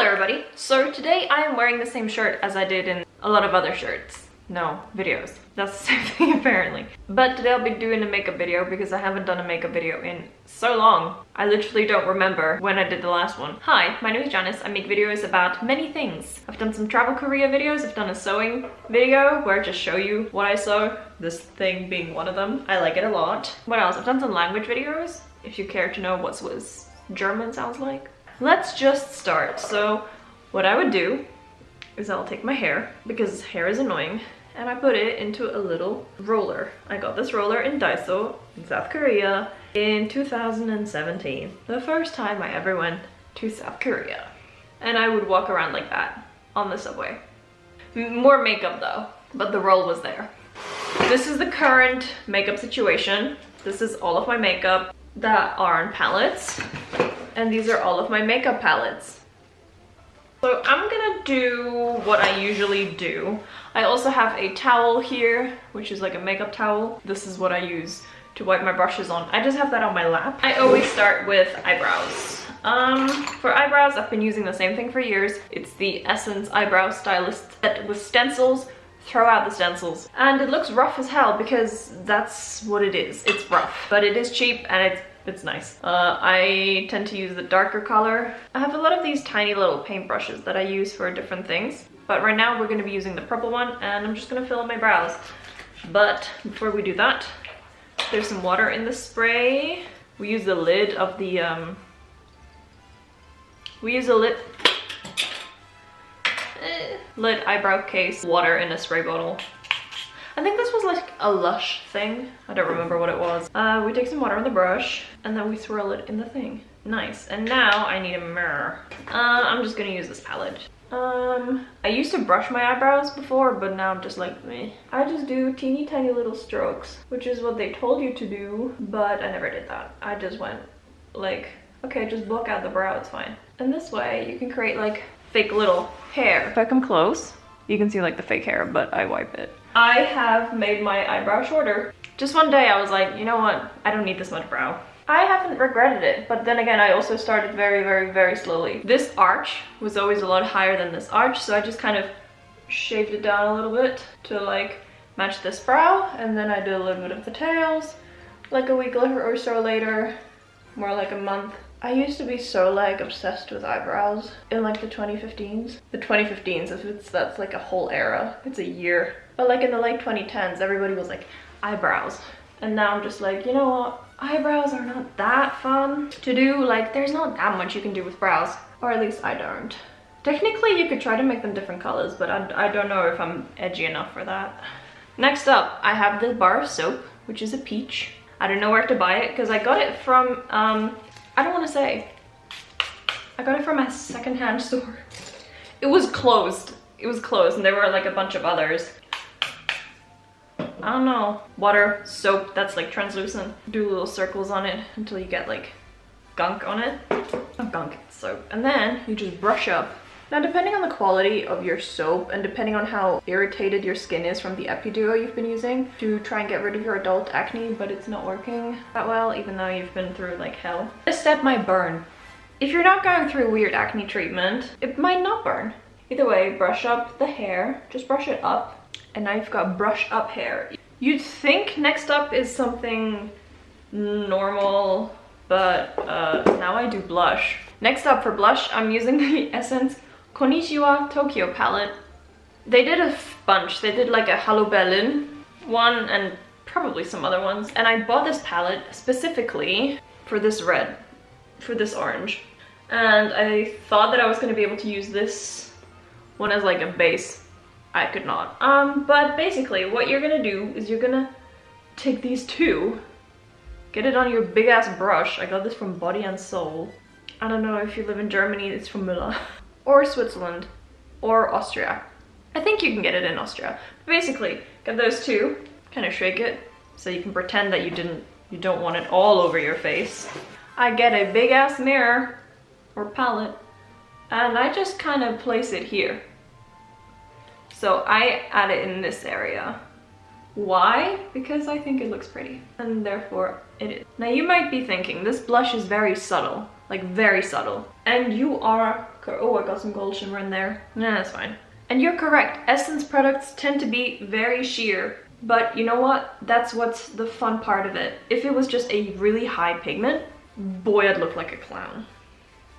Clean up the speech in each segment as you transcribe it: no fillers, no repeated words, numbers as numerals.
Hello everybody! So today I am wearing the same shirt as I did in a lot of other shirts. No, videos. That's the same thing apparently. But today I'll be doing a makeup video because I haven't done a makeup video in so long. I literally don't remember when I did the last one. Hi, my name is Janice. I make videos about many things. I've done some travel Korea videos. I've done a sewing video where I just show you what I sew. This thing being one of them. I like it a lot. What else? I've done some language videos, if you care to know what Swiss German sounds like. Let's just start. So what I would do is I'll take my hair, because hair is annoying, and I put it into a little roller. I got this roller in Daiso in South Korea in 2017. The first time I ever went to South Korea. And I would walk around like that on the subway. More makeup though, but the roll was there. This is the current makeup situation. This is all of my makeup that are on palettes. And these are all of my makeup palettes. So I'm gonna do what I usually do. I also have a towel here, which is like a makeup towel. This is what I use to wipe my brushes on. I just have that on my lap. I always start with eyebrows. For eyebrows, I've been using the same thing for years. It's the Essence Eyebrow Stylist set with stencils. Throw out the stencils. And it looks rough as hell because that's what it is. It's rough, but it is cheap and it's nice. I tend to use the darker color. I have a lot of these tiny little paintbrushes that I use for different things. But right now we're gonna be using the purple one and I'm just gonna fill in my brows. But before we do that, there's some water in the spray. We use the lid of the, lid eyebrow case, water in a spray bottle. I think this was like a Lush thing. I don't remember what it was. We take some water on the brush and then we swirl it in the thing. Nice. And now I need a mirror. I'm just gonna use this palette. I used to brush my eyebrows before, but now I'm just like, meh. I just do teeny tiny little strokes, which is what they told you to do, but I never did that. I just went like, okay, just block out the brow, it's fine. And this way you can create like fake little hair. If I come close, you can see like the fake hair, but I wipe it. I have made my eyebrow shorter. Just one day I was like, you know what? I don't need this much brow. I haven't regretted it, but then again, I also started very slowly. This arch was always a lot higher than this arch, so I just kind of shaved it down a little bit to like match this brow, and then I did a little bit of the tails. Like a week or so later, more like a month. I used to be so like obsessed with eyebrows in like the 2015s. The 2015s, if that's like a whole era, it's a year. But like in the late 2010s, everybody was like, eyebrows. And now I'm just like, you know what? Eyebrows are not that fun to do. Like there's not that much you can do with brows, or at least I don't. Technically you could try to make them different colors, but I don't know if I'm edgy enough for that. Next up, I have this bar of soap, which is a peach. I don't know where to buy it because I got it from, I don't want to say. I got it from a secondhand store. It was closed. It was closed and there were like a bunch of others. I don't know. Water, soap, that's like translucent. Do little circles on it until you get like gunk on it. Not gunk, it's soap. And then you just brush up. Now depending on the quality of your soap and depending on how irritated your skin is from the epiduo you've been using to try and get rid of your adult acne, but it's not working that well even though you've been through like hell. This step might burn. If you're not going through weird acne treatment, it might not burn. Either way, brush up the hair, just brush it up. And now you've got brush up hair. You'd think next up is something normal, but now I do blush. Next up for blush, I'm using the Essence Konnichiwa Tokyo palette. They did a bunch. They did like a Hello Berlin one and probably some other ones. And I bought this palette specifically for this red, for this orange. And I thought that I was gonna be able to use this one as like a base. I could not. But basically what you're gonna do is you're gonna take these two, get it on your big ass brush. I got this from Body and Soul. I don't know if you live in Germany, it's from Müller. Or Switzerland, or Austria. I think you can get it in Austria. But basically, get those two, kind of shake it, so you can pretend that you don't want it all over your face. I get a big ass mirror, or palette, and I just kind of place it here. So I add it in this area. Why? Because I think it looks pretty, and therefore it is. Now you might be thinking, this blush is very subtle, like very subtle. And you are Oh, I got some gold shimmer in there. Nah, that's fine. And you're correct, Essence products tend to be very sheer. But you know what? That's what's the fun part of it. If it was just a really high pigment, boy, I'd look like a clown.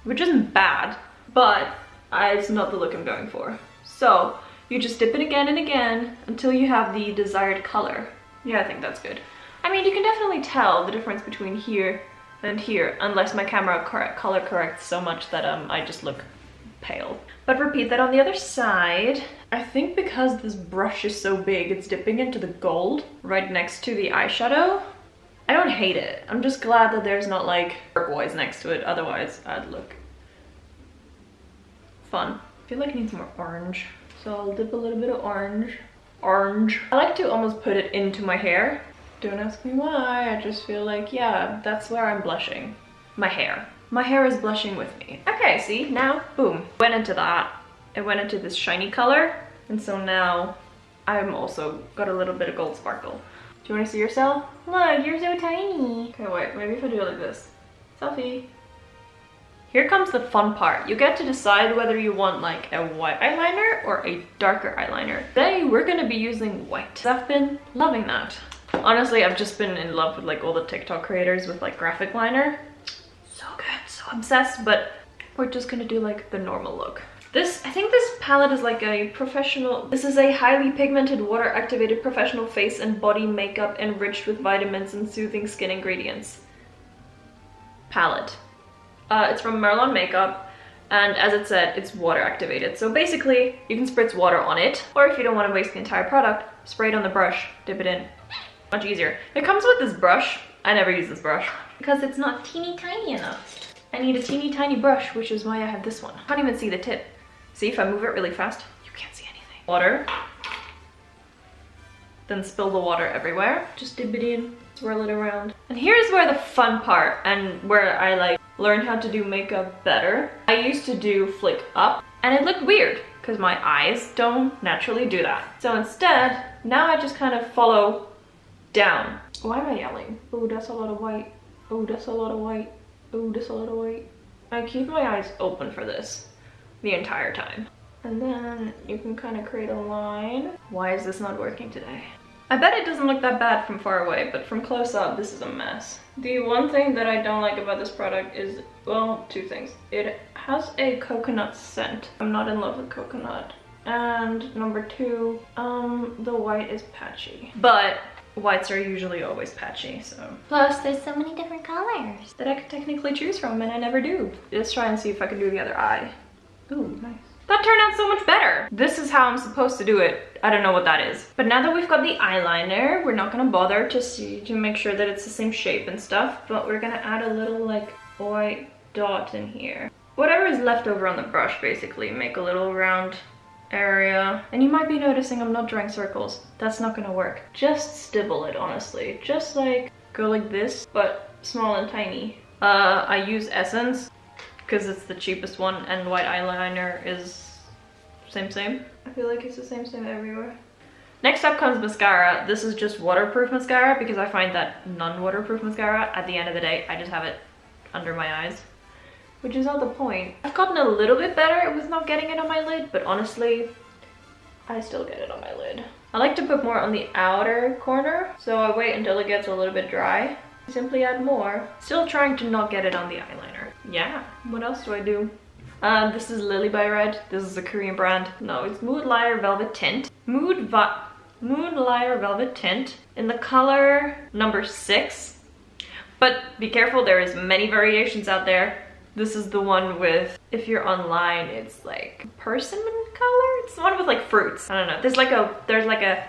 Which isn't bad, but it's not the look I'm going for. So you just dip it again and again until you have the desired color. Yeah, I think that's good. I mean, you can definitely tell the difference between here and here, unless my camera color corrects so much that I just look pale. But repeat that on the other side. I think because this brush is so big, it's dipping into the gold right next to the eyeshadow. I don't hate it. I'm just glad that there's not like turquoise next to it, otherwise I'd look fun. I feel like it needs more orange. So I'll dip a little bit of orange. I like to almost put it into my hair. Don't ask me why, I just feel like, yeah, that's where I'm blushing. My hair. My hair is blushing with me. Okay, see, now, boom. Went into that. It went into this shiny color. And so now I'm also got a little bit of gold sparkle. Do you want to see yourself? Look, you're so tiny. Okay, wait, maybe if I do it like this. Selfie. Here comes the fun part. You get to decide whether you want like a white eyeliner or a darker eyeliner. Today, we're gonna be using white. I've been loving that. Honestly, I've just been in love with like all the TikTok creators with like graphic liner. So good, so obsessed, but we're just gonna do like the normal look. I think this palette is like a professional, this is a highly pigmented water activated professional face and body makeup enriched with vitamins and soothing skin ingredients palette. It's from Merlon Makeup, and as it said, it's water activated. So basically, you can spritz water on it, or if you don't want to waste the entire product, spray it on the brush, dip it in. Much easier. It comes with this brush. I never use this brush because it's not teeny tiny enough. I need a teeny tiny brush, which is why I have this one. I can't even see the tip. See, if I move it really fast, you can't see anything. Water. Then spill the water everywhere. Just dip it in, swirl it around. And here's where the fun part, and where I like learn how to do makeup better. I used to do flick up, and it looked weird because my eyes don't naturally do that. So instead, now I just kind of follow down. Why am I yelling? Oh, that's a lot of white. Oh, that's a lot of white. Oh, that's a lot of white. I keep my eyes open for this the entire time. And then you can kind of create a line. Why is this not working today? I bet it doesn't look that bad from far away, but from close up, this is a mess. The one thing that I don't like about this product is, well, two things. It has a coconut scent. I'm not in love with coconut. And number two, the white is patchy. But whites are usually always patchy, so. Plus, there's so many different colors that I could technically choose from, and I never do. Let's try and see if I can do the other eye. Ooh, nice. That turned out so much better. This is how I'm supposed to do it. I don't know what that is. But now that we've got the eyeliner, we're not gonna bother to make sure that it's the same shape and stuff, but we're gonna add a little like white dot in here. Whatever is left over on the brush, basically, make a little round area. And you might be noticing I'm not drawing circles. That's not gonna work. Just stipple it, honestly. Just like go like this, but small and tiny. I use Essence because it's the cheapest one, and white eyeliner is same. I feel like it's the same everywhere. Next up comes mascara. This is just waterproof mascara because I find that non-waterproof mascara, at the end of the day, I just have it under my eyes, which is not the point. I've gotten a little bit better with not getting it on my lid, but honestly, I still get it on my lid. I like to put more on the outer corner, so I wait until it gets a little bit dry. Simply add more. Still trying to not get it on the eyeliner. Yeah, what else do I do? This is Lily by Red. This is a Korean brand. No, it's Mood Liar Velvet Tint. Mood Liar Velvet Tint in the color number 6. But be careful, there is many variations out there. This is the one with, if you're online, it's like persimmon color? It's the one with like fruits. I don't know. There's like a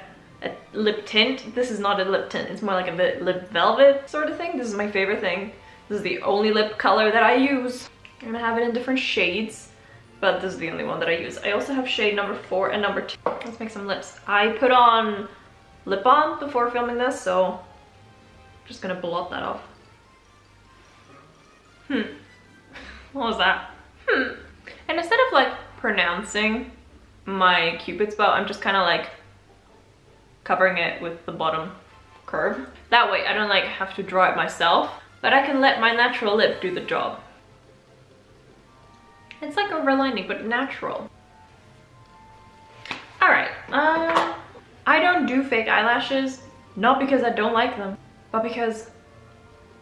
lip tint. This is not a lip tint. It's more like a lip velvet sort of thing. This is my favorite thing. This is the only lip color that I use. I'm gonna have it in different shades, but this is the only one that I use. I also have shade number 4 and number 2. Let's make some lips. I put on lip balm before filming this, so I'm just gonna blot that off. What was that? And instead of like pronouncing my Cupid's bow, I'm just kind of like covering it with the bottom curve. That way I don't like have to draw it myself, but I can let my natural lip do the job. It's like overlining, but natural. Alright, I don't do fake eyelashes, not because I don't like them, but because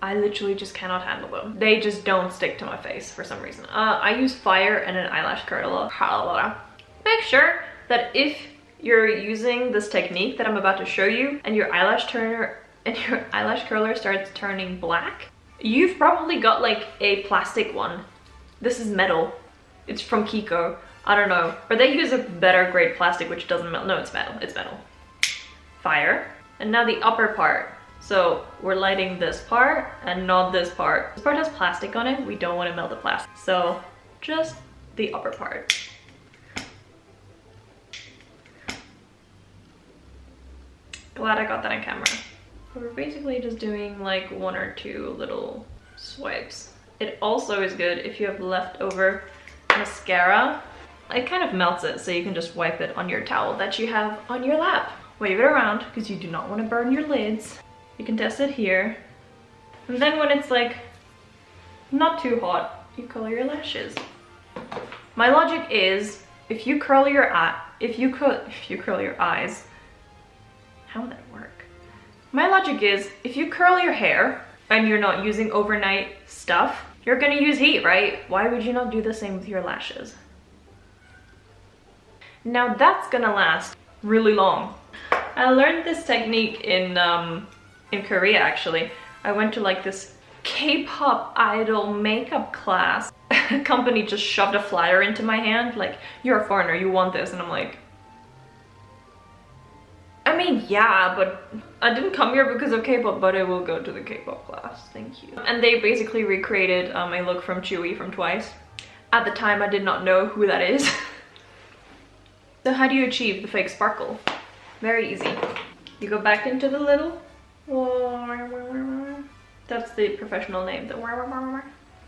I literally just cannot handle them. They just don't stick to my face for some reason. I use fire and an eyelash curler. Make sure that if you're using this technique that I'm about to show you and your eyelash curler starts turning black, you've probably got like a plastic one. This is metal. It's from Kiko. I don't know. Or they use a better grade plastic which doesn't melt. No, it's metal. It's metal. Fire. And now the upper part. So we're lighting this part and not this part. This part has plastic on it. We don't want to melt the plastic. So just the upper part. Glad I got that on camera. We're basically just doing like 1 or 2 little swipes. It also is good if you have leftover mascara. It kind of melts it, so you can just wipe it on your towel that you have on your lap. Wave it around because you do not want to burn your lids. You can test it here. And then when it's like not too hot, you color your lashes. My logic is if you curl your curl your eyes, how would that work? My logic is if you curl your hair and you're not using overnight stuff, you're gonna use heat, right? Why would you not do the same with your lashes? Now that's gonna last really long. I learned this technique in Korea actually. I went to like this K-pop idol makeup class. A company just shoved a flyer into my hand like, you're a foreigner, you want this, and I'm like, I mean, yeah, but I didn't come here because of K-pop, but I will go to the K-pop class, thank you. And they basically recreated a look from Chewie from Twice. At the time, I did not know who that is. So how do you achieve the fake sparkle? Very easy. You go back into the little, that's the professional name,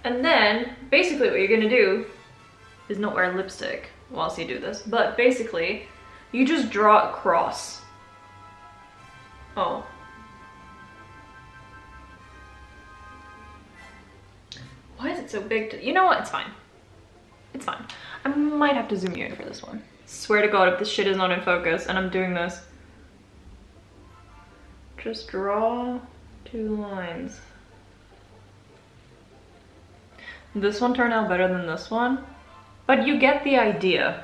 and then basically what you're gonna do is not wear lipstick whilst you do this, but basically you just draw across. Oh. Why is it so big? You know what? It's fine. It's fine. I might have to zoom you in for this one. Swear to God, if this shit is not in focus and I'm doing this. Just draw 2 lines. This one turned out better than this one, but you get the idea.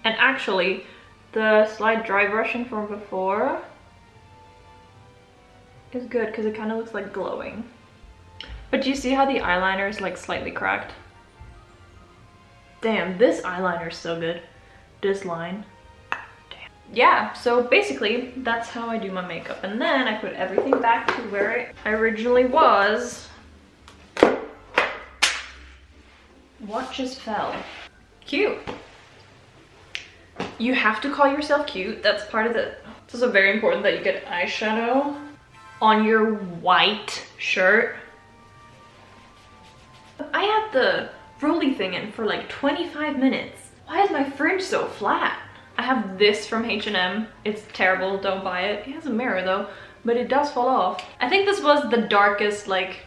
And actually, the slight dry brushing from before is good because it kind of looks like glowing. But do you see how the eyeliner is like slightly cracked? Damn, this eyeliner is so good. This line. Damn. Yeah, so basically that's how I do my makeup. And then I put everything back to where it originally was. What just fell? Cute. You have to call yourself cute. That's part of the... It's also very important that you get eyeshadow on your white shirt. I had the roly thing in for like 25 minutes. Why is my fringe so flat? I have this from H&M. It's terrible, don't buy it. It has a mirror though, but it does fall off. I think this was the darkest like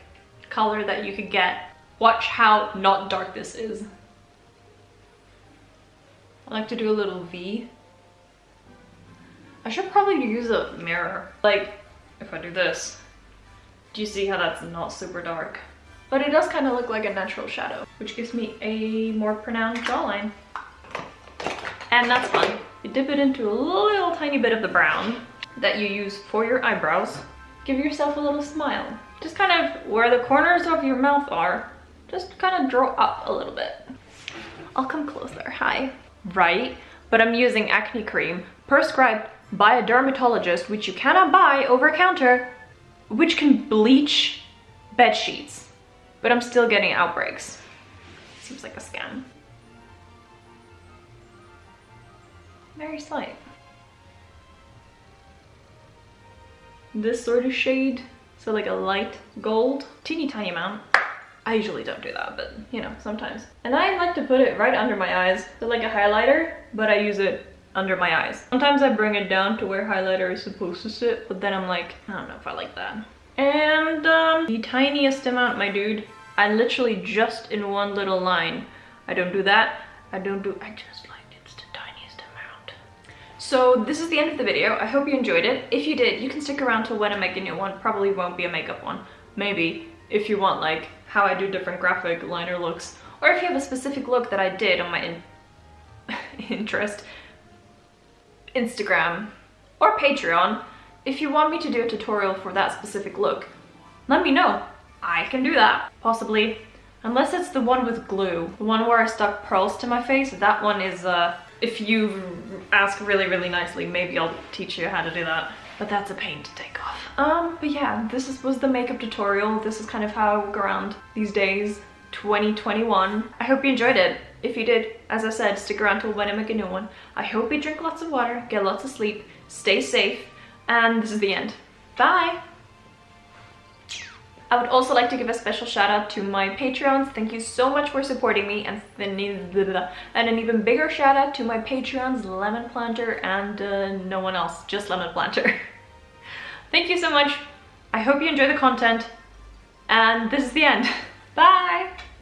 color that you could get. Watch how not dark this is. I like to do a little V. I should probably use a mirror. Like, if I do this, do you see how that's not super dark? But it does kind of look like a natural shadow, which gives me a more pronounced jawline. And that's fun. You dip it into a little tiny bit of the brown that you use for your eyebrows. Give yourself a little smile. Just kind of where the corners of your mouth are, just kind of draw up a little bit. I'll come closer, hi. Right, but I'm using acne cream prescribed by a dermatologist, which you cannot buy over counter, which can bleach bed sheets. But I'm still getting outbreaks. Seems like a scam. Very slight. This sort of shade, so like a light gold, teeny tiny amount. I usually don't do that, but you know, sometimes. And I like to put it right under my eyes, so like a highlighter, but I use it under my eyes. Sometimes I bring it down to where highlighter is supposed to sit, but then I'm like, I don't know if I like that. And the tiniest amount, my dude. I literally just in one little line, I don't do that. I just like it's the tiniest amount. So this is the end of the video. I hope you enjoyed it. If you did, you can stick around till when I make a new one. Probably won't be a makeup one. Maybe if you want like how I do different graphic liner looks, or if you have a specific look that I did on my interest, Instagram, or Patreon. If you want me to do a tutorial for that specific look, let me know. I can do that, possibly. Unless it's the one with glue. The one where I stuck pearls to my face. That one is, if you ask really, really nicely, maybe I'll teach you how to do that. But that's a pain to take off. But yeah, was the makeup tutorial. This is kind of how I walk around these days, 2021. I hope you enjoyed it. If you did, as I said, stick around till when I make a new one. I hope you drink lots of water, get lots of sleep, stay safe, and this is the end. Bye! I would also like to give a special shout out to my Patreons. Thank you so much for supporting me, and an even bigger shout out to my Patreons, Lemon Planter and no one else, just Lemon Planter. Thank you so much. I hope you enjoy the content, and this is the end. Bye!